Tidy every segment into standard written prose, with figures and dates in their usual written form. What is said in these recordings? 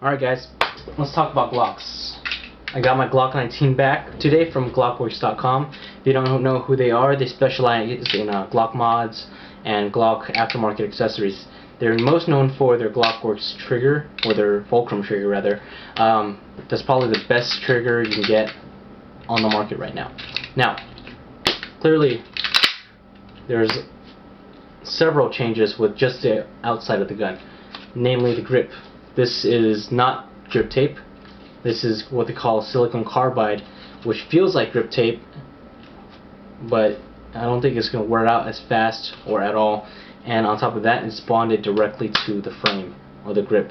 Alright guys, let's talk about Glocks. I got my Glock 19 back today from Glockworx.com. If you don't know who they are, they specialize in Glock mods and Glock aftermarket accessories. They're most known for their Glockworx trigger, or their fulcrum trigger rather. That's probably the best trigger you can get on the market right now. Now, clearly there's several changes with just the outside of the gun, namely the grip. This is not grip tape. This is what they call silicone carbide, which feels like grip tape, but I don't think it's going to wear out as fast or at all. And on top of that, it's bonded directly to the frame or the grip,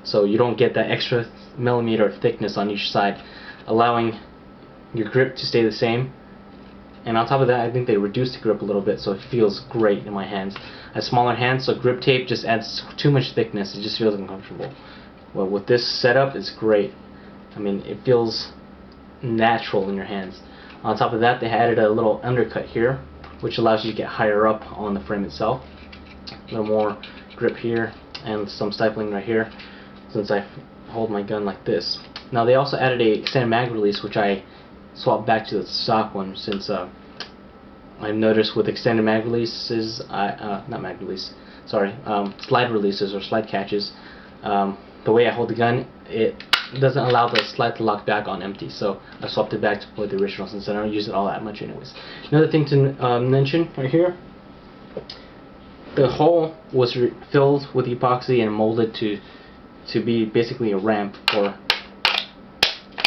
so you don't get that extra millimeter of thickness on each side, allowing your grip to stay the same. And on top of that, I think they reduced the grip a little bit, so it feels great in my hands. I have smaller hands, so grip tape just adds too much thickness. It just feels uncomfortable. Well, with this setup, it's great. I mean, it feels natural in your hands. On top of that, they added a little undercut here, which allows you to get higher up on the frame itself. A little more grip here, and some stifling right here, since I hold my gun like this. Now, they also added a extended mag release, which I swap back to the stock one, since I've noticed with extended mag releases, slide releases or slide catches, the way I hold the gun, it doesn't allow the slide to lock back on empty, so I swapped it back to the original since I don't use it all that much anyways. Another thing to mention right here, the hole was filled with epoxy and molded to be basically a ramp for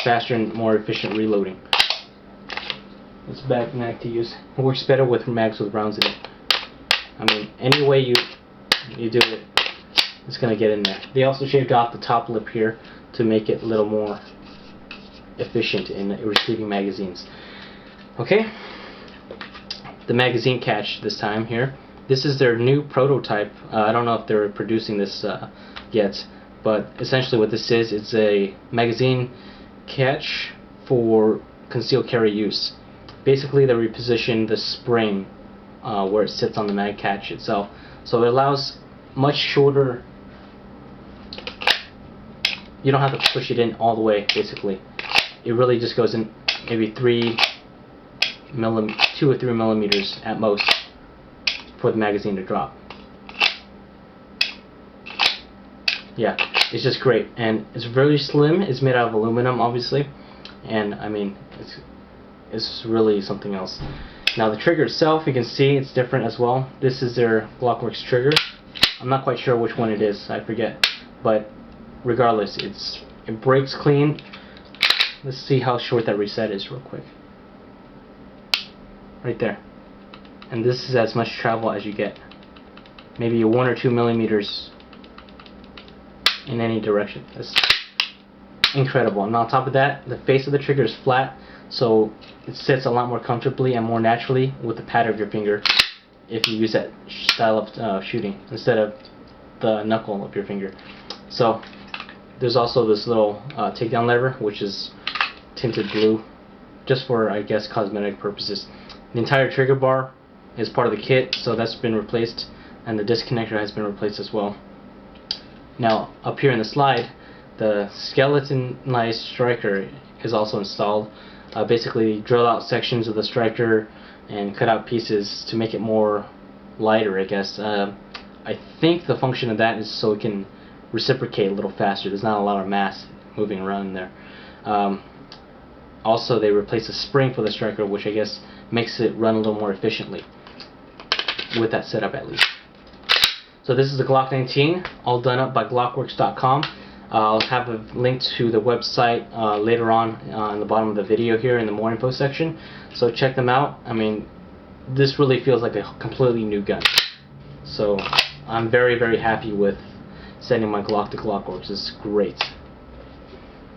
faster and more efficient reloading. It's a bad mag to use. It works better with mags with rounds in it. I mean, any way you do it, it's going to get in there. They also shaved off the top lip here to make it a little more efficient in receiving magazines. Okay, the magazine catch this time here. This is their new prototype. I don't know if they're producing this yet, but essentially what this is, it's a magazine catch for concealed carry use. Basically, they repositioned the spring where it sits on the mag catch itself, so it allows much shorter. You don't have to push it in all the way. Basically, it really just goes in maybe 2 or 3 millimeters at most for the magazine to drop. Yeah, it's just great, and it's very slim. It's made out of aluminum, obviously, and I mean, it's really something else. Now the trigger itself, you can see it's different as well. This is their Glockworx trigger. I'm not quite sure which one it is, I forget, but regardless, it breaks clean. Let's see how short that reset is real quick. Right there. And this is as much travel as you get. Maybe 1 or 2 millimeters in any direction. That's incredible. And on top of that, the face of the trigger is flat, so it sits a lot more comfortably and more naturally with the pad of your finger if you use that style of shooting instead of the knuckle of your finger. So there's also this little takedown lever, which is tinted blue, just for, I guess, cosmetic purposes. The entire trigger bar is part of the kit, so that's been replaced, and the disconnector has been replaced as well. Now, up here in the slide, the skeletonized striker is also installed. Basically, drill out sections of the striker and cut out pieces to make it more lighter, I guess. I think the function of that is so it can reciprocate a little faster. There's not a lot of mass moving around in there. Also, they replaced a spring for the striker, which I guess makes it run a little more efficiently with that setup, at least. So this is the Glock 19, all done up by Glockworx.com. I'll have a link to the website later on in the bottom of the video here in the more info section, so check them out. I mean, this really feels like a completely new gun, so I'm very, very happy with sending my Glock to Glockworx. It's great.